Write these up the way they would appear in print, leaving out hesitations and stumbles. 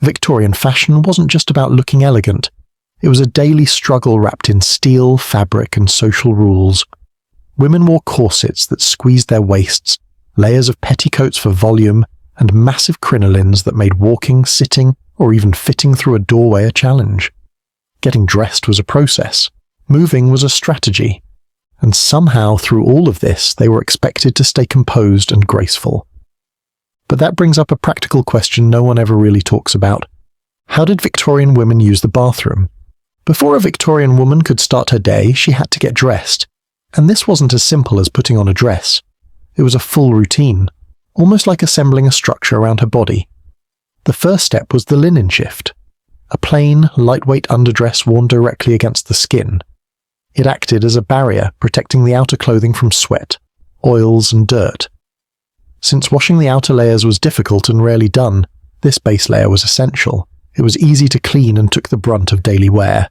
Victorian fashion wasn't just about looking elegant. It was a daily struggle wrapped in steel, fabric, and social rules. Women wore corsets that squeezed their waists, layers of petticoats for volume, and massive crinolines that made walking, sitting, or even fitting through a doorway a challenge. Getting dressed was a process. Moving was a strategy. And somehow, through all of this, they were expected to stay composed and graceful. But that brings up a practical question no one ever really talks about. How did Victorian women use the bathroom? Before a Victorian woman could start her day, she had to get dressed. And this wasn't as simple as putting on a dress. It was a full routine, almost like assembling a structure around her body. The first step was the linen shift, a plain, lightweight underdress worn directly against the skin. It acted as a barrier, protecting the outer clothing from sweat, oils, and dirt. Since washing the outer layers was difficult and rarely done, this base layer was essential. It was easy to clean and took the brunt of daily wear.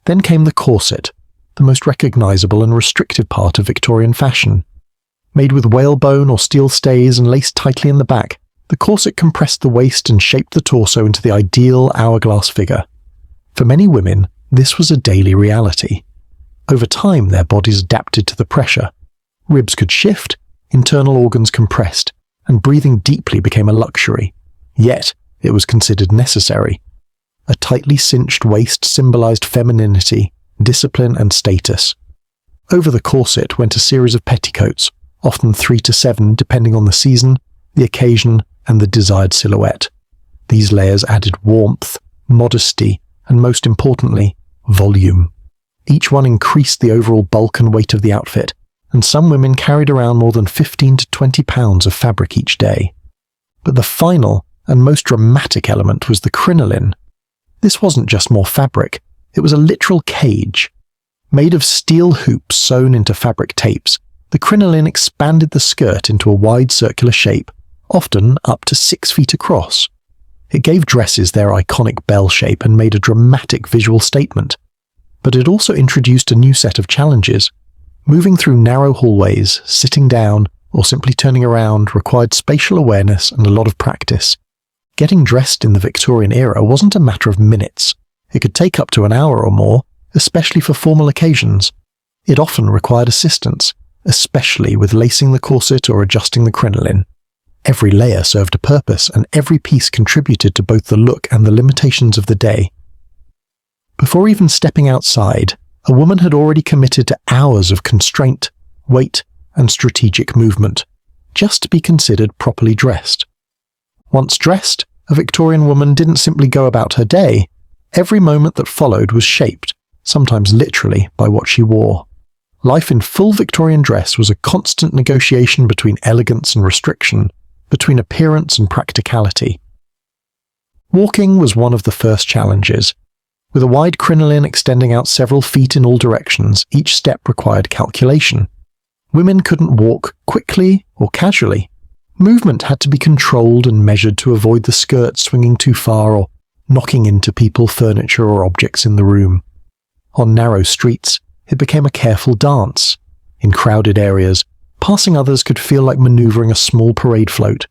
Then came the corset, the most recognizable and restrictive part of Victorian fashion. Made with whalebone or steel stays and laced tightly in the back, the corset compressed the waist and shaped the torso into the ideal hourglass figure. For many women, this was a daily reality. Over time, their bodies adapted to the pressure. Ribs could shift, internal organs compressed, and breathing deeply became a luxury. Yet, it was considered necessary. A tightly cinched waist symbolized femininity, discipline, and status. Over the corset went a series of petticoats, often 3 to 7 depending on the season, the occasion, and the desired silhouette. These layers added warmth, modesty, and most importantly, volume. Each one increased the overall bulk and weight of the outfit, and some women carried around more than 15 to 20 pounds of fabric each day. But the final and most dramatic element was the crinoline. This wasn't just more fabric, it was a literal cage. Made of steel hoops sewn into fabric tapes, the crinoline expanded the skirt into a wide circular shape, often up to 6 feet across. It gave dresses their iconic bell shape and made a dramatic visual statement. But it also introduced a new set of challenges. Moving through narrow hallways, sitting down, or simply turning around required spatial awareness and a lot of practice. Getting dressed in the Victorian era wasn't a matter of minutes. It could take up to an hour or more, especially for formal occasions. It often required assistance, especially with lacing the corset or adjusting the crinoline. Every layer served a purpose, and every piece contributed to both the look and the limitations of the day. Before even stepping outside, a woman had already committed to hours of constraint, weight, and strategic movement, just to be considered properly dressed. Once dressed, a Victorian woman didn't simply go about her day. Every moment that followed was shaped, sometimes literally, by what she wore. Life in full Victorian dress was a constant negotiation between elegance and restriction, between appearance and practicality. Walking was one of the first challenges. With a wide crinoline extending out several feet in all directions, each step required calculation. Women couldn't walk quickly or casually. Movement had to be controlled and measured to avoid the skirt swinging too far or knocking into people, furniture, or objects in the room. On narrow streets, it became a careful dance. In crowded areas, passing others could feel like maneuvering a small parade float.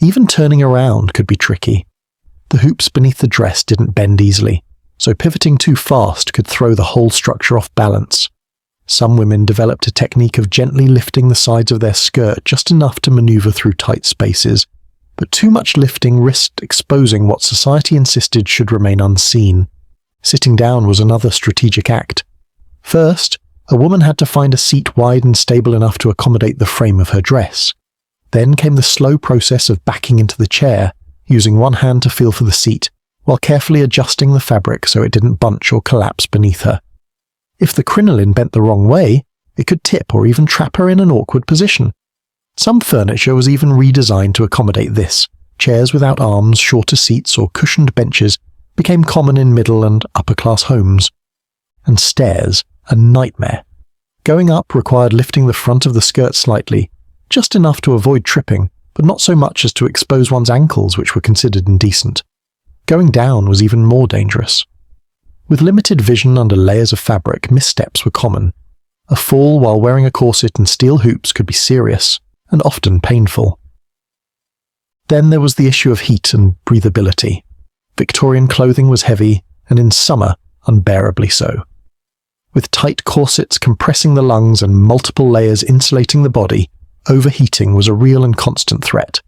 Even turning around could be tricky. The hoops beneath the dress didn't bend easily, so pivoting too fast could throw the whole structure off balance. Some women developed a technique of gently lifting the sides of their skirt just enough to maneuver through tight spaces, but too much lifting risked exposing what society insisted should remain unseen. Sitting down was another strategic act. First, a woman had to find a seat wide and stable enough to accommodate the frame of her dress. Then came the slow process of backing into the chair, using one hand to feel for the seat, while carefully adjusting the fabric so it didn't bunch or collapse beneath her. If the crinoline bent the wrong way, it could tip or even trap her in an awkward position. Some furniture was even redesigned to accommodate this. Chairs without arms, shorter seats, or cushioned benches became common in middle and upper-class homes. And stairs, a nightmare. Going up required lifting the front of the skirt slightly, just enough to avoid tripping, but not so much as to expose one's ankles, which were considered indecent. Going down was even more dangerous. With limited vision under layers of fabric, missteps were common. A fall while wearing a corset and steel hoops could be serious, and often painful. Then there was the issue of heat and breathability. Victorian clothing was heavy, and in summer, unbearably so. With tight corsets compressing the lungs and multiple layers insulating the body, overheating was a real and constant threat.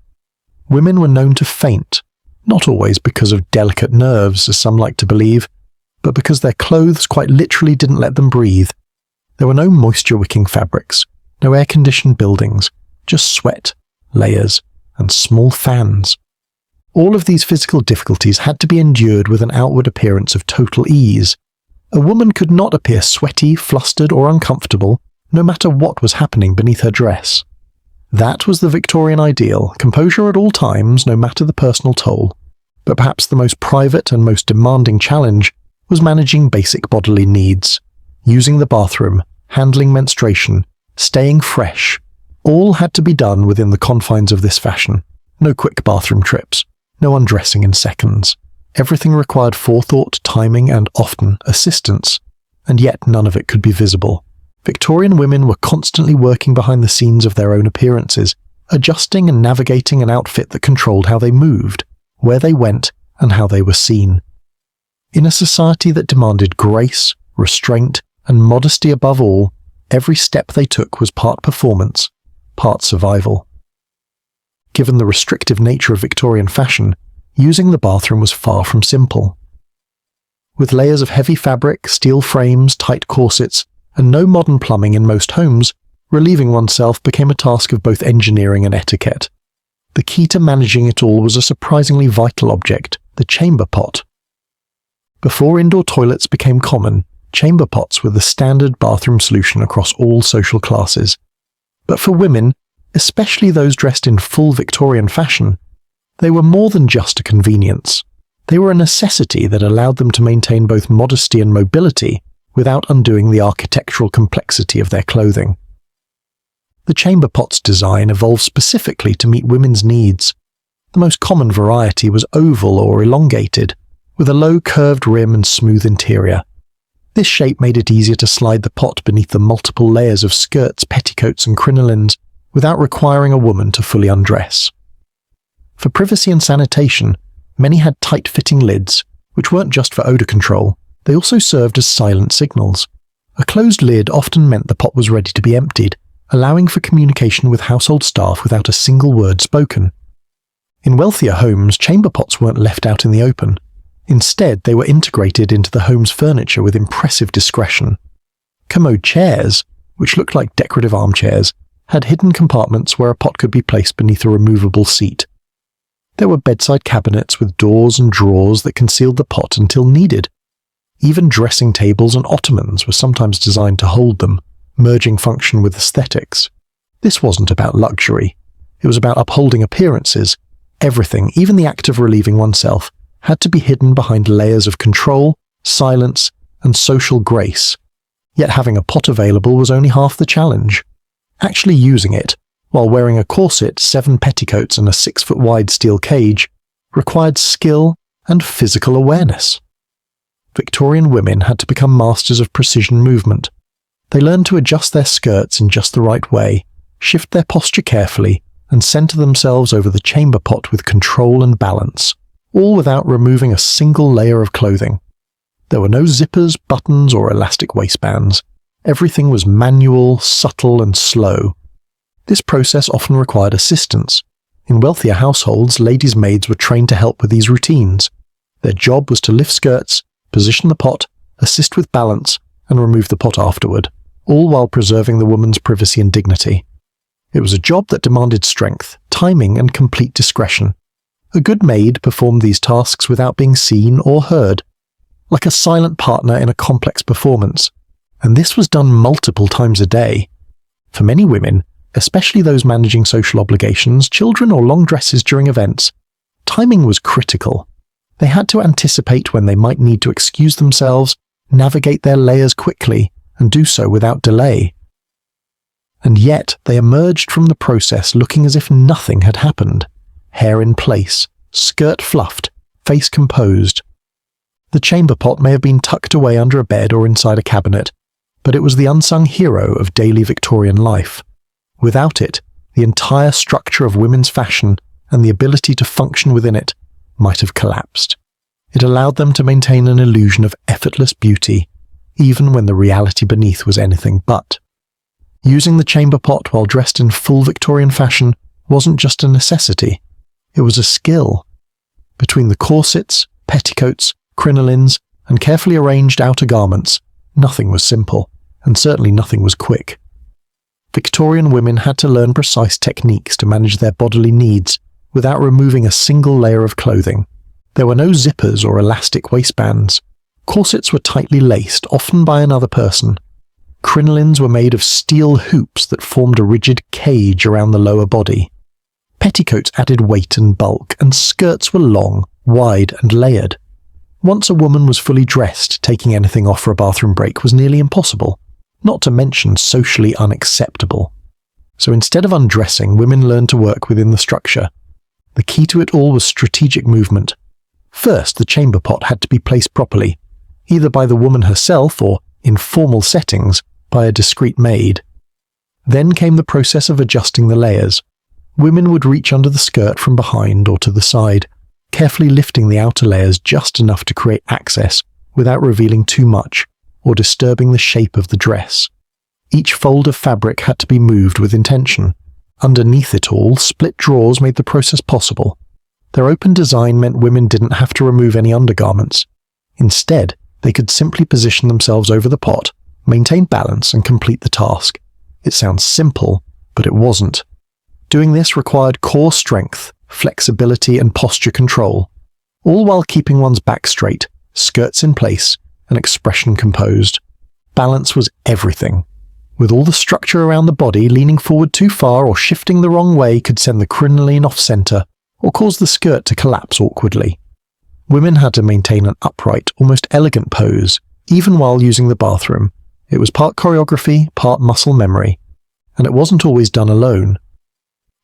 Women were known to faint, not always because of delicate nerves, as some like to believe, but because their clothes quite literally didn't let them breathe. There were no moisture-wicking fabrics, no air-conditioned buildings, just sweat, layers, and small fans. All of these physical difficulties had to be endured with an outward appearance of total ease. A woman could not appear sweaty, flustered, or uncomfortable, no matter what was happening beneath her dress. That was the Victorian ideal, composure at all times, no matter the personal toll. But perhaps the most private and most demanding challenge was managing basic bodily needs. Using the bathroom, handling menstruation, staying fresh, all had to be done within the confines of this fashion. No quick bathroom trips, no undressing in seconds. Everything required forethought, timing, and often assistance, and yet none of it could be visible. Victorian women were constantly working behind the scenes of their own appearances, adjusting and navigating an outfit that controlled how they moved, where they went, and how they were seen. In a society that demanded grace, restraint, and modesty above all, every step they took was part performance, part survival. Given the restrictive nature of Victorian fashion, using the bathroom was far from simple. With layers of heavy fabric, steel frames, tight corsets, and no modern plumbing in most homes, relieving oneself became a task of both engineering and etiquette. The key to managing it all was a surprisingly vital object, the chamber pot. Before indoor toilets became common, chamber pots were the standard bathroom solution across all social classes. But for women, especially those dressed in full Victorian fashion, they were more than just a convenience. They were a necessity that allowed them to maintain both modesty and mobility without undoing the architectural complexity of their clothing. The chamber pot's design evolved specifically to meet women's needs. The most common variety was oval or elongated, with a low curved rim and smooth interior. This shape made it easier to slide the pot beneath the multiple layers of skirts, petticoats, and crinolines without requiring a woman to fully undress. For privacy and sanitation, many had tight-fitting lids, which weren't just for odor control, they also served as silent signals. A closed lid often meant the pot was ready to be emptied, allowing for communication with household staff without a single word spoken. In wealthier homes, chamber pots weren't left out in the open. Instead, they were integrated into the home's furniture with impressive discretion. Commode chairs, which looked like decorative armchairs, had hidden compartments where a pot could be placed beneath a removable seat. There were bedside cabinets with doors and drawers that concealed the pot until needed. Even dressing tables and ottomans were sometimes designed to hold them, merging function with aesthetics. This wasn't about luxury. It was about upholding appearances. Everything, even the act of relieving oneself, had to be hidden behind layers of control, silence, and social grace. Yet having a pot available was only half the challenge. Actually using it, while wearing a corset, 7 petticoats, and a 6-foot-wide steel cage, required skill and physical awareness. Victorian women had to become masters of precision movement. They learned to adjust their skirts in just the right way, shift their posture carefully, and center themselves over the chamber pot with control and balance, all without removing a single layer of clothing. There were no zippers, buttons, or elastic waistbands. Everything was manual, subtle, and slow. This process often required assistance. In wealthier households, ladies' maids were trained to help with these routines. Their job was to lift skirts, position the pot, assist with balance, and remove the pot afterward, all while preserving the woman's privacy and dignity. It was a job that demanded strength, timing, and complete discretion. A good maid performed these tasks without being seen or heard, like a silent partner in a complex performance, and this was done multiple times a day. For many women, especially those managing social obligations, children, or long dresses during events, timing was critical. They had to anticipate when they might need to excuse themselves, navigate their layers quickly, and do so without delay. And yet they emerged from the process looking as if nothing had happened. Hair in place, skirt fluffed, face composed. The chamber pot may have been tucked away under a bed or inside a cabinet, but it was the unsung hero of daily Victorian life. Without it, the entire structure of women's fashion and the ability to function within it might have collapsed. It allowed them to maintain an illusion of effortless beauty, even when the reality beneath was anything but. Using the chamber pot while dressed in full Victorian fashion wasn't just a necessity, it was a skill. Between the corsets, petticoats, crinolines, and carefully arranged outer garments, nothing was simple, and certainly nothing was quick. Victorian women had to learn precise techniques to manage their bodily needs without removing a single layer of clothing. There were no zippers or elastic waistbands. Corsets were tightly laced, often by another person. Crinolines were made of steel hoops that formed a rigid cage around the lower body. Petticoats added weight and bulk, and skirts were long, wide, and layered. Once a woman was fully dressed, taking anything off for a bathroom break was nearly impossible, not to mention socially unacceptable. So instead of undressing, women learned to work within the structure. The key to it all was strategic movement. First, the chamber pot had to be placed properly, either by the woman herself or, in formal settings, by a discreet maid. Then came the process of adjusting the layers. Women would reach under the skirt from behind or to the side, carefully lifting the outer layers just enough to create access without revealing too much or disturbing the shape of the dress. Each fold of fabric had to be moved with intention. Underneath it all, split drawers made the process possible. Their open design meant women didn't have to remove any undergarments. Instead, they could simply position themselves over the pot, maintain balance, and complete the task. It sounds simple, but it wasn't. Doing this required core strength, flexibility, and posture control, all while keeping one's back straight, skirts in place, and expression composed. Balance was everything. With all the structure around the body, leaning forward too far or shifting the wrong way could send the crinoline off-center or cause the skirt to collapse awkwardly. Women had to maintain an upright, almost elegant pose, even while using the bathroom. It was part choreography, part muscle memory, and it wasn't always done alone.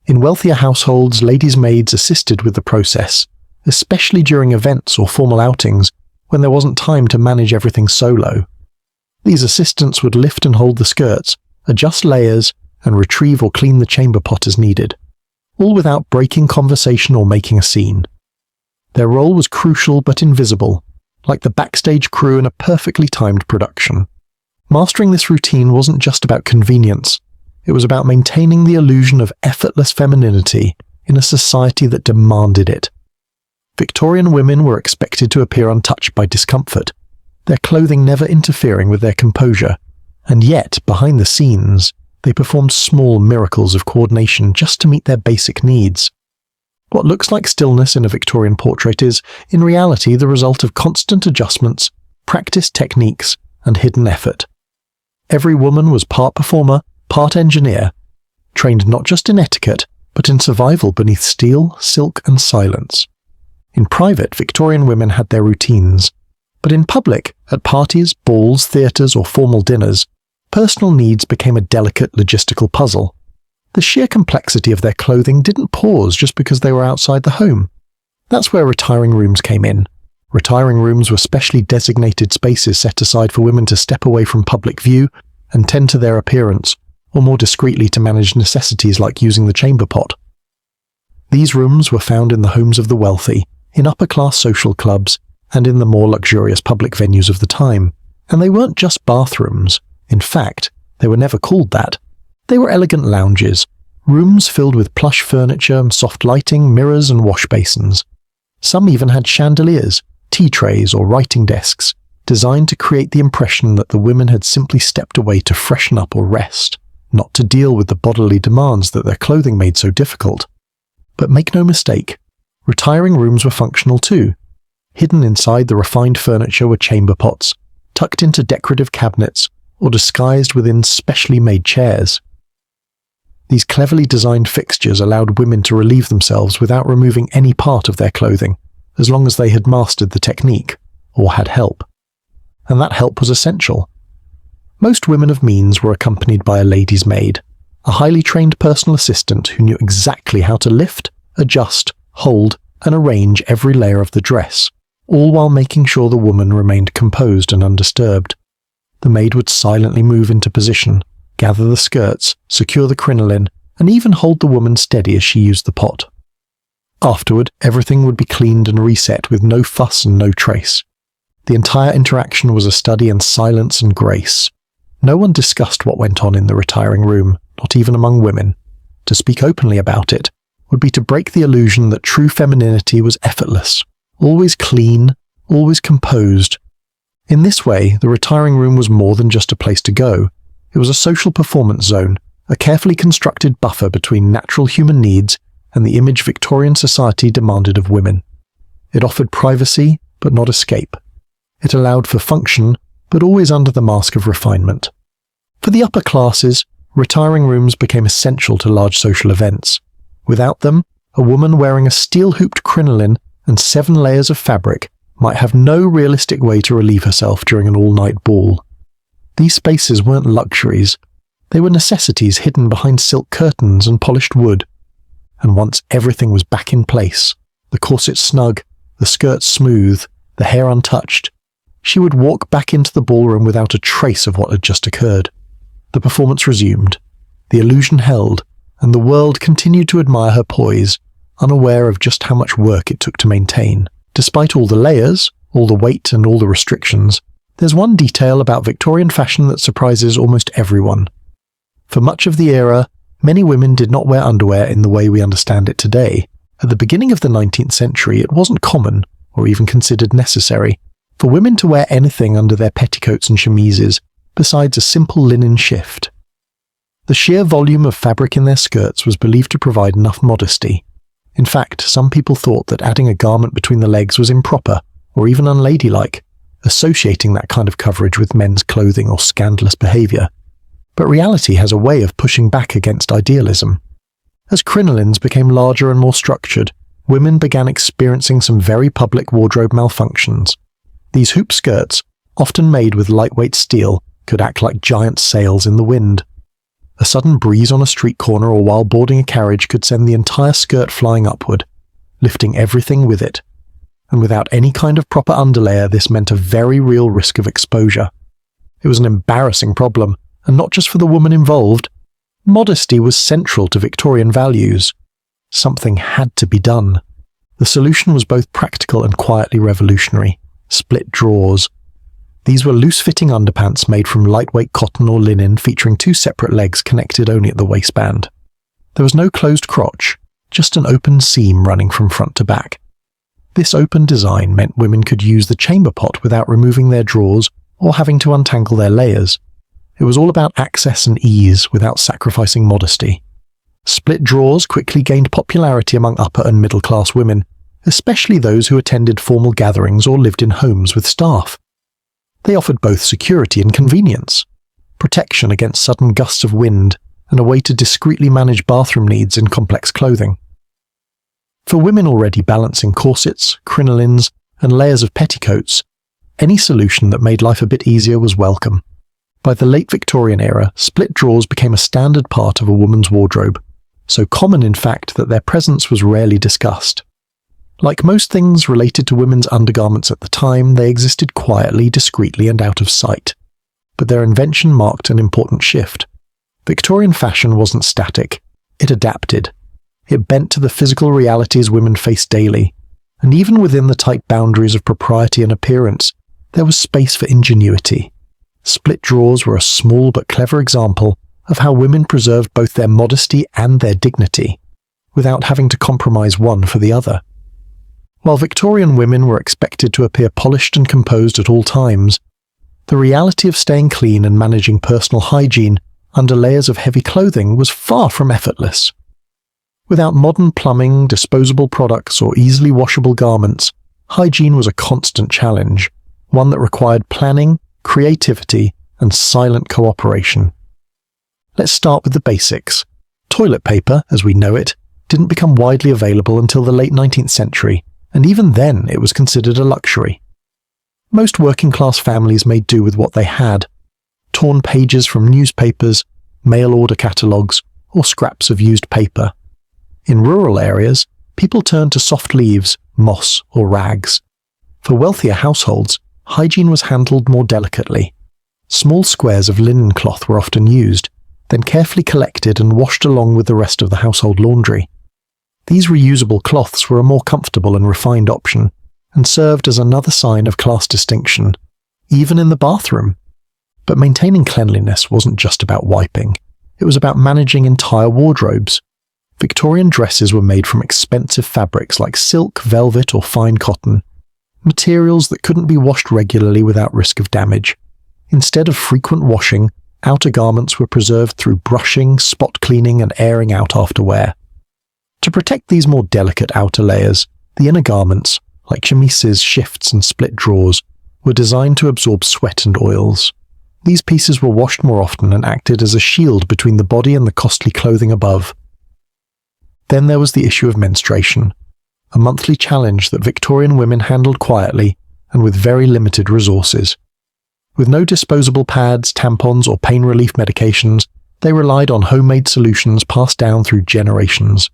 In wealthier households, ladies' maids assisted with the process, especially during events or formal outings when there wasn't time to manage everything solo. These assistants would lift and hold the skirts, adjust layers, and retrieve or clean the chamber pot as needed, all without breaking conversation or making a scene. Their role was crucial but invisible, like the backstage crew in a perfectly timed production. Mastering this routine wasn't just about convenience, it was about maintaining the illusion of effortless femininity in a society that demanded it. Victorian women were expected to appear untouched by discomfort, their clothing never interfering with their composure, and yet, behind the scenes, they performed small miracles of coordination just to meet their basic needs. What looks like stillness in a Victorian portrait is, in reality, the result of constant adjustments, practiced techniques, and hidden effort. Every woman was part performer, part engineer, trained not just in etiquette, but in survival beneath steel, silk, and silence. In private, Victorian women had their routines, but in public, at parties, balls, theatres, or formal dinners, personal needs became a delicate logistical puzzle. The sheer complexity of their clothing didn't pause just because they were outside the home. That's where retiring rooms came in. Retiring rooms were specially designated spaces set aside for women to step away from public view and tend to their appearance, or more discreetly to manage necessities like using the chamber pot. These rooms were found in the homes of the wealthy, in upper-class social clubs, and in the more luxurious public venues of the time. And they weren't just bathrooms. In fact, they were never called that. They were elegant lounges, rooms filled with plush furniture and soft lighting, mirrors and wash basins. Some even had chandeliers, tea trays or writing desks, designed to create the impression that the women had simply stepped away to freshen up or rest, not to deal with the bodily demands that their clothing made so difficult. But make no mistake, retiring rooms were functional too. Hidden inside the refined furniture were chamber pots, tucked into decorative cabinets, or disguised within specially made chairs. These cleverly designed fixtures allowed women to relieve themselves without removing any part of their clothing, as long as they had mastered the technique, or had help. And that help was essential. Most women of means were accompanied by a lady's maid, a highly trained personal assistant who knew exactly how to lift, adjust, hold, and arrange every layer of the dress, all while making sure the woman remained composed and undisturbed. The maid would silently move into position, gather the skirts, secure the crinoline, and even hold the woman steady as she used the pot. Afterward, everything would be cleaned and reset with no fuss and no trace. The entire interaction was a study in silence and grace. No one discussed what went on in the retiring room, not even among women. To speak openly about it would be to break the illusion that true femininity was effortless, always clean, always composed. In this way, the retiring room was more than just a place to go. It was a social performance zone, a carefully constructed buffer between natural human needs and the image Victorian society demanded of women. It offered privacy, but not escape. It allowed for function, but always under the mask of refinement. For the upper classes, retiring rooms became essential to large social events. Without them, a woman wearing a steel-hooped crinoline and 7 layers of fabric might have no realistic way to relieve herself during an all-night ball. These spaces weren't luxuries. They were necessities hidden behind silk curtains and polished wood. And once everything was back in place, the corset snug, the skirt smooth, the hair untouched, she would walk back into the ballroom without a trace of what had just occurred. The performance resumed, the illusion held, and the world continued to admire her poise, unaware of just how much work it took to maintain. Despite all the layers, all the weight and all the restrictions, there's one detail about Victorian fashion that surprises almost everyone. For much of the era, many women did not wear underwear in the way we understand it today. At the beginning of the 19th century, it wasn't common, or even considered necessary, for women to wear anything under their petticoats and chemises, besides a simple linen shift. The sheer volume of fabric in their skirts was believed to provide enough modesty. In fact, some people thought that adding a garment between the legs was improper, or even unladylike, associating that kind of coverage with men's clothing or scandalous behaviour. But reality has a way of pushing back against idealism. As crinolines became larger and more structured, women began experiencing some very public wardrobe malfunctions. These hoop skirts, often made with lightweight steel, could act like giant sails in the wind. A sudden breeze on a street corner or while boarding a carriage could send the entire skirt flying upward, lifting everything with it. And without any kind of proper underlayer, this meant a very real risk of exposure. It was an embarrassing problem, and not just for the woman involved. Modesty was central to Victorian values. Something had to be done. The solution was both practical and quietly revolutionary: split drawers. These were loose-fitting underpants made from lightweight cotton or linen featuring 2 separate legs connected only at the waistband. There was no closed crotch, just an open seam running from front to back. This open design meant women could use the chamber pot without removing their drawers or having to untangle their layers. It was all about access and ease without sacrificing modesty. Split drawers quickly gained popularity among upper and middle-class women, especially those who attended formal gatherings or lived in homes with staff. They offered both security and convenience, protection against sudden gusts of wind, and a way to discreetly manage bathroom needs in complex clothing. For women already balancing corsets, crinolines, and layers of petticoats, any solution that made life a bit easier was welcome. By the late Victorian era, split drawers became a standard part of a woman's wardrobe, so common in fact that their presence was rarely discussed. Like most things related to women's undergarments at the time, they existed quietly, discreetly, and out of sight. But their invention marked an important shift. Victorian fashion wasn't static. It adapted. It bent to the physical realities women faced daily. And even within the tight boundaries of propriety and appearance, there was space for ingenuity. Split drawers were a small but clever example of how women preserved both their modesty and their dignity, without having to compromise one for the other. While Victorian women were expected to appear polished and composed at all times, the reality of staying clean and managing personal hygiene under layers of heavy clothing was far from effortless. Without modern plumbing, disposable products, or easily washable garments, hygiene was a constant challenge, one that required planning, creativity, and silent cooperation. Let's start with the basics. Toilet paper, as we know it, didn't become widely available until the late 19th century, and even then it was considered a luxury. Most working-class families made do with what they had: torn pages from newspapers, mail-order catalogues, or scraps of used paper. In rural areas, people turned to soft leaves, moss, or rags. For wealthier households, hygiene was handled more delicately. Small squares of linen cloth were often used, then carefully collected and washed along with the rest of the household laundry. These reusable cloths were a more comfortable and refined option, and served as another sign of class distinction, even in the bathroom. But maintaining cleanliness wasn't just about wiping. It was about managing entire wardrobes. Victorian dresses were made from expensive fabrics like silk, velvet, or fine cotton, materials that couldn't be washed regularly without risk of damage. Instead of frequent washing, outer garments were preserved through brushing, spot cleaning, and airing out after wear. To protect these more delicate outer layers, the inner garments, like chemises, shifts, and split drawers, were designed to absorb sweat and oils. These pieces were washed more often and acted as a shield between the body and the costly clothing above. Then there was the issue of menstruation, a monthly challenge that Victorian women handled quietly and with very limited resources. With no disposable pads, tampons, or pain relief medications, they relied on homemade solutions passed down through generations.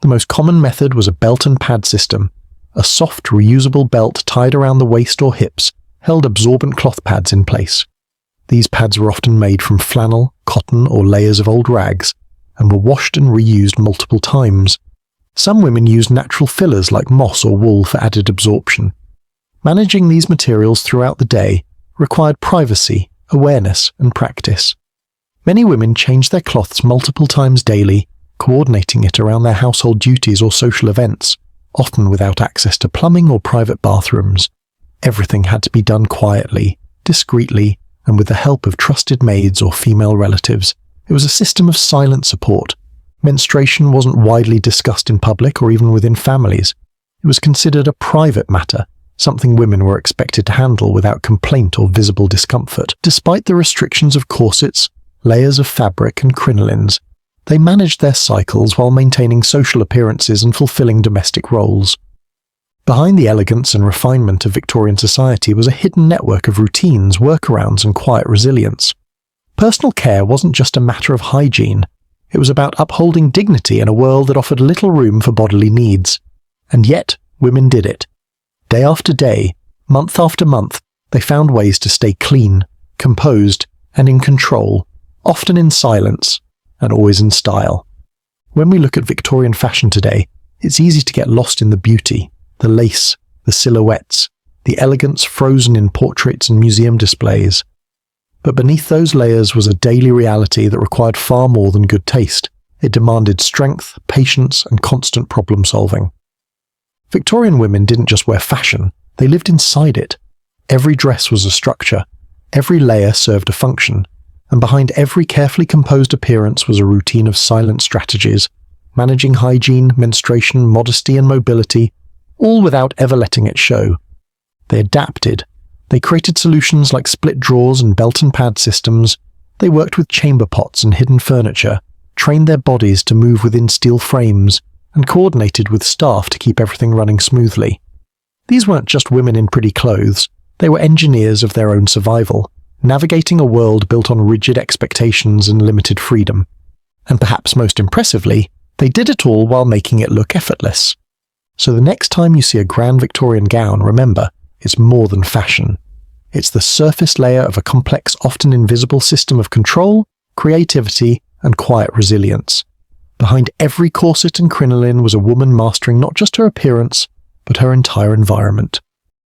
The most common method was a belt and pad system. A soft, reusable belt tied around the waist or hips held absorbent cloth pads in place. These pads were often made from flannel, cotton, or layers of old rags, and were washed and reused multiple times. Some women used natural fillers like moss or wool for added absorption. Managing these materials throughout the day required privacy, awareness, and practice. Many women changed their cloths multiple times daily, coordinating it around their household duties or social events, often without access to plumbing or private bathrooms. Everything had to be done quietly, discreetly, and with the help of trusted maids or female relatives. It was a system of silent support. Menstruation wasn't widely discussed in public or even within families. It was considered a private matter, something women were expected to handle without complaint or visible discomfort. Despite the restrictions of corsets, layers of fabric, and crinolines, they managed their cycles while maintaining social appearances and fulfilling domestic roles. Behind the elegance and refinement of Victorian society was a hidden network of routines, workarounds, and quiet resilience. Personal care wasn't just a matter of hygiene. It was about upholding dignity in a world that offered little room for bodily needs. And yet, women did it. Day after day, month after month, they found ways to stay clean, composed, and in control, often in silence, and always in style. When we look at Victorian fashion today, it's easy to get lost in the beauty, the lace, the silhouettes, the elegance frozen in portraits and museum displays. But beneath those layers was a daily reality that required far more than good taste. It demanded strength, patience, and constant problem-solving. Victorian women didn't just wear fashion, they lived inside it. Every dress was a structure, every layer served a function, and behind every carefully composed appearance was a routine of silent strategies, managing hygiene, menstruation, modesty, and mobility, all without ever letting it show. They adapted. They created solutions like split drawers and belt and pad systems. They worked with chamber pots and hidden furniture, trained their bodies to move within steel frames, and coordinated with staff to keep everything running smoothly. These weren't just women in pretty clothes, they were engineers of their own survival, navigating a world built on rigid expectations and limited freedom. And perhaps most impressively, they did it all while making it look effortless. So the next time you see a grand Victorian gown, remember, it's more than fashion. It's the surface layer of a complex, often invisible system of control, creativity, and quiet resilience. Behind every corset and crinoline was a woman mastering not just her appearance, but her entire environment.